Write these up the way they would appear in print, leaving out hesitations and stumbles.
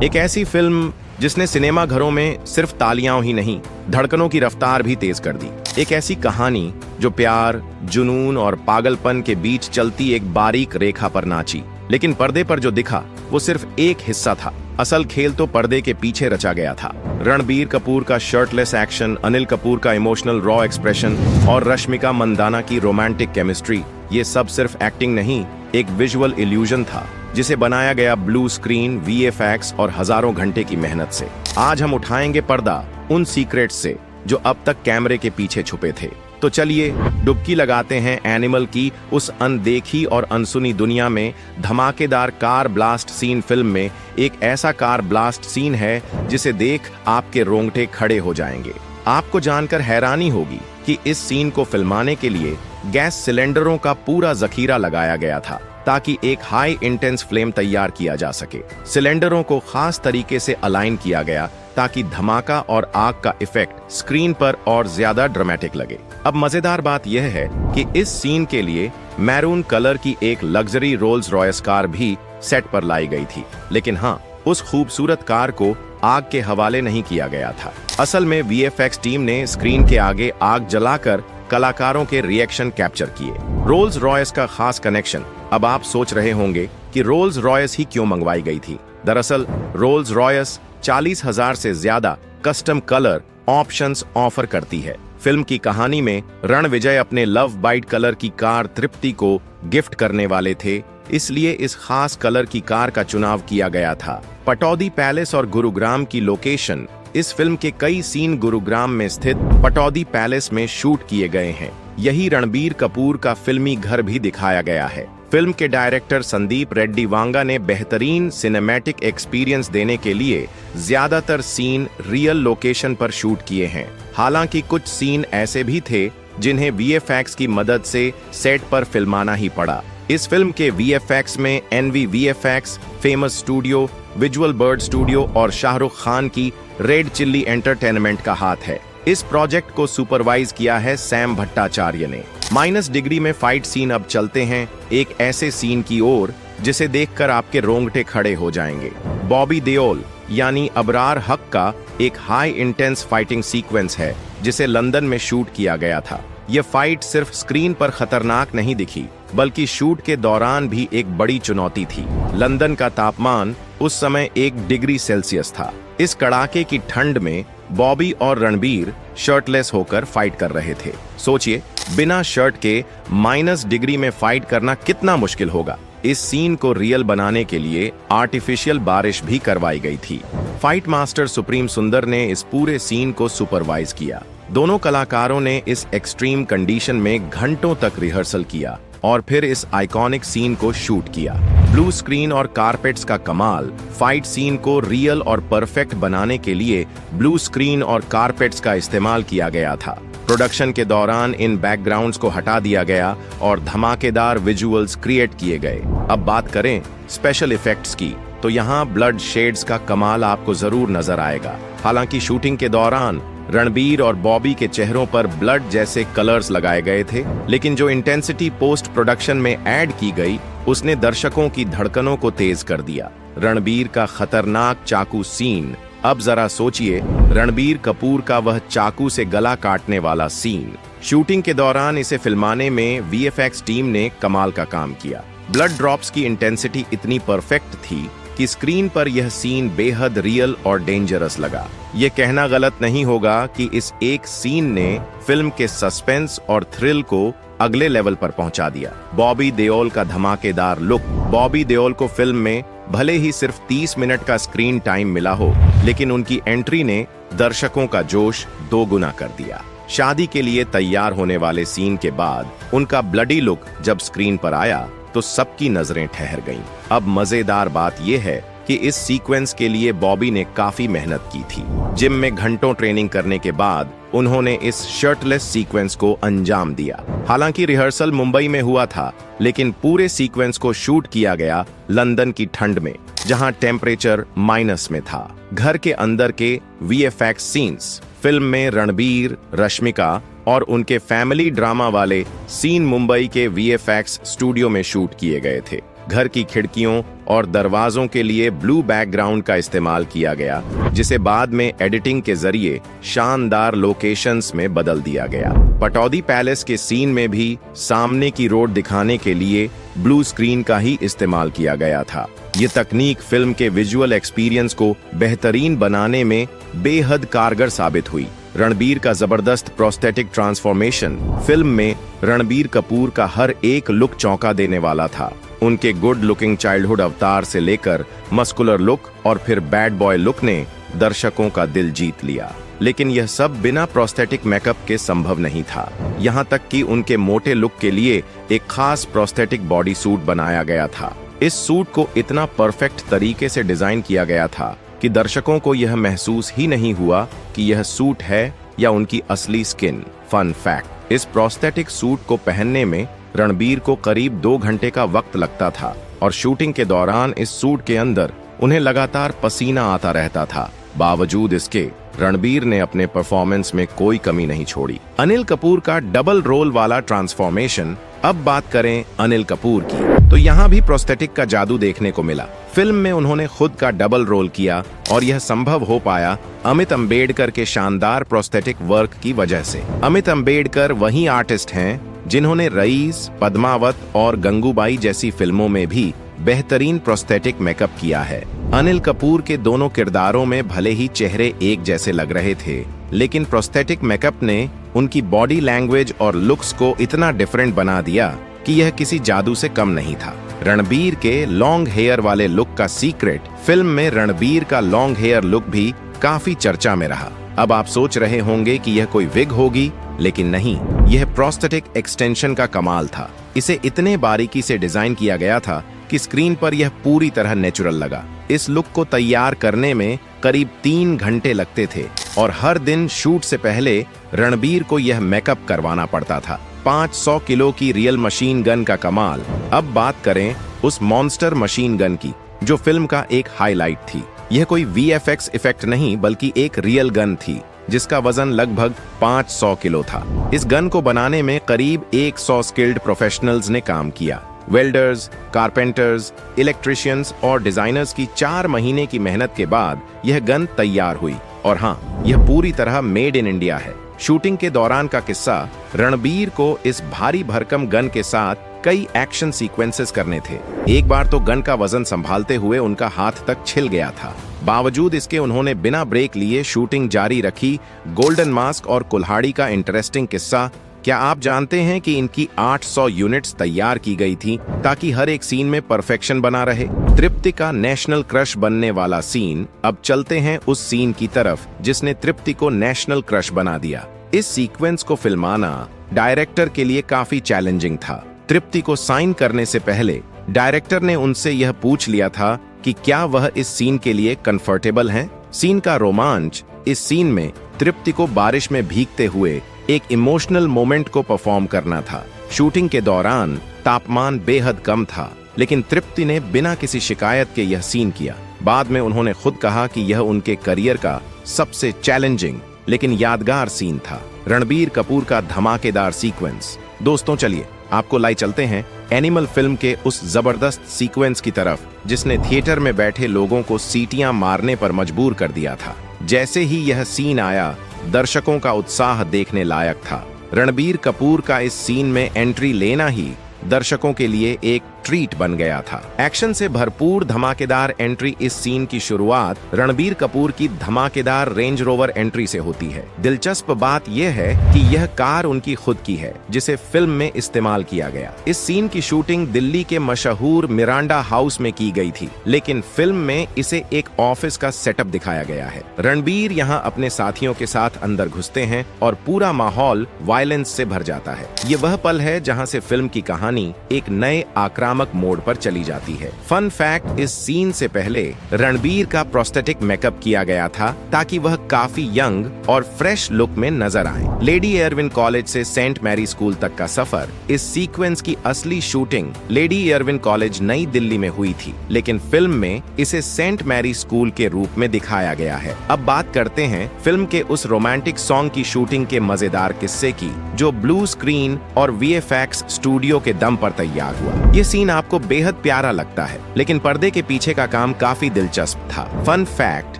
एक ऐसी फिल्म जिसने सिनेमा घरों में सिर्फ तालियां ही नहीं, धड़कनों की रफ्तार भी तेज कर दी। एक ऐसी कहानी जो प्यार, जुनून और पागलपन के बीच चलती एक बारीक रेखा पर नाची, लेकिन पर्दे पर जो दिखा वो सिर्फ एक हिस्सा था। असल खेल तो पर्दे के पीछे रचा गया था। रणबीर कपूर का शर्टलेस एक्शन, अनिल कपूर का इमोशनल रॉ एक्सप्रेशन और रश्मिका मंदाना की रोमांटिक केमिस्ट्री, ये सब सिर्फ एक्टिंग नहीं, एक विजुअल इल्यूजन था जिसे बनाया गया ब्लू स्क्रीन, वीएफएक्स और हजारों घंटे की मेहनत से। आज हम उठाएंगे पर्दा उन सीक्रेट्स से जो अब तक कैमरे के पीछे छुपे थे। तो चलिए डुबकी लगाते हैं एनिमल की उस अनदेखी और अनसुनी दुनिया में। धमाकेदार कार ब्लास्ट सीन फिल्म में एक ऐसा कार ब्लास्ट सीन है जिसे देख आपके रोंगटे खड़े हो जाएंगे। आपको जानकर हैरानी होगी कि इस सीन को फिल्माने के लिए गैस सिलेंडरों का पूरा जखीरा लगाया गया था ताकि एक हाई इंटेंस फ्लेम तैयार किया जा सके। सिलेंडरों को खास तरीके से अलाइन किया गया ताकि धमाका और आग का इफेक्ट स्क्रीन पर और ज्यादा ड्रामेटिक लगे। अब मजेदार बात यह है कि इस सीन के लिए मैरून कलर की एक लग्जरी रोल्स रॉयस कार भी सेट पर लाई गई थी, लेकिन हाँ, उस खूबसूरत कार को आग के हवाले नहीं किया गया था। असल में वीएफएक्स टीम ने स्क्रीन के आगे आग जलाकर कलाकारों के रिएक्शन कैप्चर किए। रोल्स रॉयस का खास कनेक्शन। अब आप सोच रहे होंगे कि रोल्स रॉयस ही क्यों मंगवाई गई थी। दरअसल रोल्स रॉयस 40,000 से ज्यादा कस्टम कलर ऑप्शंस ऑफर करती है। फिल्म की कहानी में रणविजय अपने लव बाइट कलर की कार तृप्ति को गिफ्ट करने वाले थे, इसलिए इस खास कलर की कार का चुनाव किया गया था। पटौदी पैलेस और गुरुग्राम की लोकेशन। इस फिल्म के कई सीन गुरुग्राम में स्थित पटौदी पैलेस में शूट किए गए हैं। यही रणबीर कपूर का फिल्मी घर भी दिखाया गया है। फिल्म के डायरेक्टर संदीप रेड्डी वांगा ने बेहतरीन सिनेमैटिक एक्सपीरियंस देने के लिए ज्यादातर सीन रियल लोकेशन पर शूट किए हैं। हालांकि कुछ सीन ऐसे भी थे जिन्हें वीएफएक्स की मदद से सेट पर फिल्माना ही पड़ा। इस फिल्म के वीएफएक्स में NV VFX, famous studio, visual bird studio और शाहरुख खान की रेड चिल्ली एंटरटेनमेंट का हाथ है। इस प्रोजेक्ट को सुपरवाइज किया है सैम भट्टाचार्य ने। -डिग्री में फाइट सीन। अब चलते हैं एक ऐसे सीन की ओर जिसे देखकर आपके रोंगटे खड़े हो जाएंगे। बॉबी देओल यानी अबरार हक का एक हाई इंटेंस फाइटिंग सीक्वेंस है जिसे लंदन में शूट किया गया था। यह फाइट सिर्फ स्क्रीन पर खतरनाक नहीं दिखी, बल्कि शूट के दौरान भी एक बड़ी चुनौती थी। लंदन का तापमान उस समय 1 डिग्री सेल्सियस था। इस कड़ाके की ठंड में बॉबी और रणबीर शर्टलेस होकर फाइट कर रहे थे। सोचिए, बिना शर्ट के -डिग्री में फाइट करना कितना मुश्किल होगा। इस सीन को रियल बनाने के लिए आर्टिफिशियल बारिश भी करवाई गई थी। फाइट मास्टर सुप्रीम सुंदर ने इस पूरे सीन को सुपरवाइज किया। दोनों कलाकारों ने इस एक्सट्रीम कंडीशन में घंटों तक रिहर्सल किया और फिर इस आइकॉनिक सीन को शूट किया। ब्लू स्क्रीन और कारपेट्स का कमाल। फाइट सीन को रियल और परफेक्ट बनाने के लिए ब्लू स्क्रीन और कारपेट्स का इस्तेमाल किया गया था। प्रोडक्शन के दौरान इन बैकग्राउंड्स को हटा दिया गया और धमाकेदार विजुअल्स क्रिएट किए गए। अब बात करें स्पेशल इफेक्ट्स की, तो यहाँ ब्लड शेड्स का कमाल आपको जरूर नजर आएगा। हालांकि शूटिंग के दौरान रणबीर और बॉबी के चेहरों पर ब्लड जैसे कलर्स लगाए गए थे, लेकिन जो इंटेंसिटी पोस्ट प्रोडक्शन में ऐड की गई उसने दर्शकों की धड़कनों को तेज कर दिया। रणबीर का खतरनाक चाकू सीन। अब जरा सोचिए रणबीर कपूर का वह चाकू से गला काटने वाला सीन। शूटिंग के दौरान इसे फिल्माने में वीएफएक्स टीम ने कमाल का काम किया। ब्लड ड्रॉप्स की इंटेंसिटी इतनी परफेक्ट थी कि स्क्रीन पर यह सीन बेहद रियल और डेंजरस लगा। ये कहना गलत नहीं होगा कि इस एक सीन ने फिल्म के सस्पेंस और थ्रिल को अगले लेवल पर पहुंचा दिया। बॉबी देओल का धमाकेदार लुक। बॉबी देओल को फिल्म में भले ही सिर्फ 30 मिनट का स्क्रीन टाइम मिला हो, लेकिन उनकी एंट्री ने दर्शकों का जोश 2 गुना कर दिया। शादी के लिए तैयार होने वाले सीन के बाद उनका ब्लडी लुक जब स्क्रीन पर आया तो सबकी नजरें ठहर गईं। अब मजेदार बात यह है कि इस सीक्वेंस के लिए बॉबी ने काफी मेहनत की थी। जिम में घंटों ट्रेनिंग करने के बाद उन्होंने इस शर्टलेस सीक्वेंस को अंजाम दिया। हालांकि रिहर्सल मुंबई में हुआ था, लेकिन पूरे सीक्वेंस को शूट किया गया लंदन की ठंड में, जहां टेम्परेचर माइनस में था। घर के अंदर के वीएफएक्स सीन्स, फिल्म में रणबीर, रश्मिका और उनके फैमिली ड्रामा वाले सीन मुंबई के वीएफएक्स स्टूडियो में शूट किए गए थे। घर की खिड़कियों और दरवाजों के लिए ब्लू बैकग्राउंड का इस्तेमाल किया गया, जिसे बाद में एडिटिंग के जरिए शानदार लोकेशंस में बदल दिया गया। पटौदी पैलेस के सीन में भी सामने की रोड दिखाने के लिए ब्लू स्क्रीन का ही इस्तेमाल किया गया था। ये तकनीक फिल्म के विजुअल एक्सपीरियंस को बेहतरीन बनाने में बेहद कारगर साबित हुई। रणबीर का जबरदस्त प्रोस्थेटिक ट्रांसफॉर्मेशन। फिल्म में रणबीर कपूर का हर एक लुक चौंका देने वाला था। उनके गुड लुकिंग चाइल्डहुड अवतार से लेकर मस्कुलर लुक और फिर बैड बॉय लुक ने दर्शकों का दिल जीत लिया। लेकिन यह सब बिना प्रोस्थेटिक मेकअप के संभव नहीं था। यहाँ तक कि उनके मोटे लुक के लिए एक खास प्रोस्थेटिक बॉडी सूट बनाया गया था। इस सूट को इतना परफेक्ट तरीके से डिजाइन किया गया था कि दर्शकों को यह महसूस ही नहीं हुआ कि यह सूट है या उनकी असली स्किन। फन फैक्ट, इस प्रोस्थेटिक सूट को पहनने में रणबीर को करीब 2 घंटे का वक्त लगता था और शूटिंग के दौरान इस सूट के अंदर उन्हें लगातार पसीना आता रहता था। बावजूद इसके रणबीर ने अपने परफॉर्मेंस में कोई कमी नहीं छोड़ी। अनिल कपूर का डबल रोल वाला ट्रांसफॉर्मेशन। अब बात करें अनिल कपूर की, तो यहाँ भी प्रोस्थेटिक का जादू देखने को मिला। फिल्म में उन्होंने खुद का डबल रोल किया और यह संभव हो पाया अमित अम्बेडकर के शानदार प्रोस्थेटिक वर्क की वजह से। अमित अम्बेडकर वही आर्टिस्ट हैं जिन्होंने रईस, पद्मावत और गंगूबाई जैसी फिल्मों में भी बेहतरीन प्रोस्थेटिक मेकअप किया है। अनिल कपूर के दोनों किरदारों में भले ही चेहरे एक जैसे लग रहे थे, लेकिन प्रोस्थेटिक मेकअप ने उनकी बॉडी लैंग्वेज और लुक्स को इतना डिफरेंट बना दिया कि यह किसी जादू से कम नहीं था। रणबीर के लॉन्ग हेयर वाले लुक का सीक्रेट। फिल्म में रणबीर का लॉन्ग हेयर लुक भी काफी चर्चा में रहा। अब आप सोच रहे होंगे कि यह कोई विग होगी, लेकिन नहीं, यह प्रोस्थेटिक एक्सटेंशन का कमाल था। इसे इतने बारीकी से डिजाइन किया गया था कि स्क्रीन पर यह पूरी तरह नेचुरल लगा। इस लुक को तैयार करने में करीब 3 घंटे लगते थे और हर दिन शूट से पहले रणबीर को यह मेकअप करवाना पड़ता था। 500 किलो की रियल मशीन गन का कमाल। अब बात करें उस मॉन्स्टर मशीन गन की, जो फिल्म का एक हाईलाइट थी। यह कोई VFX इफेक्ट नहीं, बल्कि एक रियल गन थी जिसका वजन लगभग 500 किलो था। इस गन को बनाने में करीब 100 स्किल्ड प्रोफेशनल्स ने काम किया। वेल्डर्स, कारपेंटर्स, इलेक्ट्रिशियंस और डिजाइनर्स की 4 महीने की मेहनत के बाद यह गन तैयार हुई। और हाँ, यह पूरी तरह मेड इन इंडिया है। शूटिंग के दौरान का किस्सा, रणबीर को इस भारी भरकम गन के साथ कई एक्शन सीक्वेंसेस करने थे। एक बार तो गन का वजन संभालते हुए उनका हाथ तक छिल गया था। बावजूद इसके उन्होंने बिना ब्रेक लिए शूटिंग जारी रखी। गोल्डन मास्क और कुल्हाड़ी का इंटरेस्टिंग किस्सा। क्या आप जानते हैं कि इनकी 800 यूनिट्स तैयार की गई थी ताकि हर एक सीन में परफेक्शन बना रहे। तृप्ति का नेशनल क्रश बनने वाला सीन। अब चलते हैं उस सीन की तरफ जिसने तृप्ति को नेशनल क्रश बना दिया। इस सीक्वेंस को फिल्माना डायरेक्टर के लिए काफी चैलेंजिंग था। तृप्ति को साइन करने से पहले डायरेक्टर ने उनसे यह पूछ लिया था कि क्या वह इस सीन के लिए कंफर्टेबल हैं। सीन का रोमांच। इस सीन में तृप्ति को बारिश में भीगते हुए एक इमोशनल मोमेंट को परफॉर्म करना था। शूटिंग के दौरान तापमान बेहद कम था, लेकिन तृप्ति ने बिना किसी शिकायत के यह सीन किया। बाद में उन्होंने खुद कहा कि यह उनके करियर का सबसे चैलेंजिंग लेकिन यादगार सीन था। रणबीर कपूर का धमाकेदार सीक्वेंस। दोस्तों, चलिए आपको लाई चलते हैं एनिमल फिल्म के उस जबरदस्त सीक्वेंस की तरफ जिसने थिएटर में बैठे लोगों को सीटियां मारने पर मजबूर कर दिया था। जैसे ही यह सीन आया, दर्शकों का उत्साह देखने लायक था। रणबीर कपूर का इस सीन में एंट्री लेना ही दर्शकों के लिए एक ट्रीट बन गया था। एक्शन से भरपूर धमाकेदार एंट्री। इस सीन की शुरुआत रणबीर कपूर की धमाकेदार रेंज रोवर एंट्री से होती है। दिलचस्प बात यह है कि यह कार उनकी खुद की है जिसे फिल्म में इस्तेमाल किया गया। इस सीन की शूटिंग दिल्ली के मशहूर मिरांडा हाउस में की गई थी, लेकिन फिल्म में इसे एक ऑफिस का सेटअप दिखाया गया है। रणबीर यहाँ अपने साथियों के साथ अंदर घुसते हैं और पूरा माहौल वायलेंस से भर जाता है। ये वह पल है जहाँ से फिल्म की कहानी एक नए आक्रामक मोड पर चली जाती है। फन फैक्ट, इस सीन से पहले रणबीर का प्रोस्थेटिक मेकअप किया गया था ताकि वह काफी यंग और फ्रेश लुक में नजर आए। लेडी एयरविन कॉलेज से सेंट मैरी स्कूल तक का सफर। इस सीक्वेंस की असली शूटिंग लेडी एयरविन कॉलेज नई दिल्ली में हुई थी, लेकिन फिल्म में इसे सेंट मैरी स्कूल के रूप में दिखाया गया है। अब बात करते हैं फिल्म के उस रोमांटिक सॉन्ग की शूटिंग के मजेदार किस्से की, जो ब्लू स्क्रीन और VFX स्टूडियो के दम पर तैयार हुआ। ये सीन सीन आपको बेहद प्यारा लगता है, लेकिन पर्दे के पीछे का काम काफी दिलचस्प था। फन फैक्ट,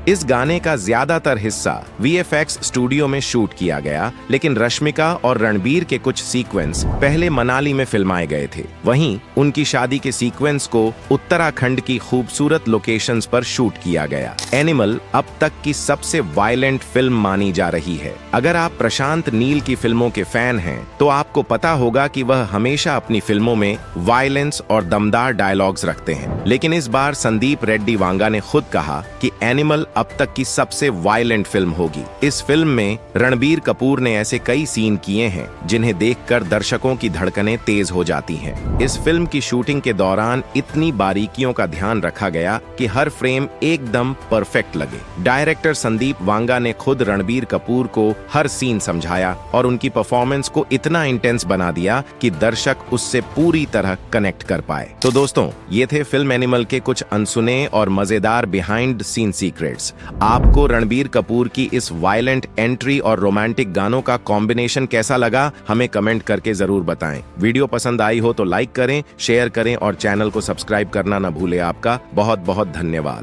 इस गाने का ज्यादातर हिस्सा VFX स्टूडियो में शूट किया गया, लेकिन रश्मिका और रणबीर के कुछ सीक्वेंस पहले मनाली में फिल्माए गए थे। वहीं उनकी शादी के सीक्वेंस को उत्तराखंड की खूबसूरत लोकेशंस पर शूट किया गया। एनिमल अब तक की सबसे वायलेंट फिल्म मानी जा रही है। अगर आप प्रशांत नील की फिल्मों के फैन हैं, तो आपको पता होगा कि वह हमेशा अपनी फिल्मों में वायलेंस और दमदार डायलॉग्स रखते हैं। लेकिन इस बार संदीप रेड्डी वांगा ने खुद कहा कि एनिमल अब तक की सबसे वायलेंट फिल्म होगी। इस फिल्म में रणबीर कपूर ने ऐसे कई सीन किए हैं जिन्हें देखकर दर्शकों की धड़कनें तेज हो जाती हैं। इस फिल्म की शूटिंग के दौरान इतनी बारीकियों का ध्यान रखा गया कि हर फ्रेम एकदम परफेक्ट लगे। डायरेक्टर संदीप वांगा ने खुद रणबीर कपूर को हर सीन समझाया और उनकी परफॉर्मेंस को इतना इंटेंस बना दिया कि दर्शक उससे पूरी तरह कनेक्ट कर पाए। तो दोस्तों, ये थे फिल्म एनिमल के कुछ अनसुने और मजेदार बिहाइंड सीन सीक्रेट्स। आपको रणबीर कपूर की इस वायलेंट एंट्री और रोमांटिक गानों का कॉम्बिनेशन कैसा लगा, हमें कमेंट करके जरूर बताएं। वीडियो पसंद आई हो तो लाइक करें, शेयर करें और चैनल को सब्सक्राइब करना ना भूलें। आपका बहुत बहुत धन्यवाद।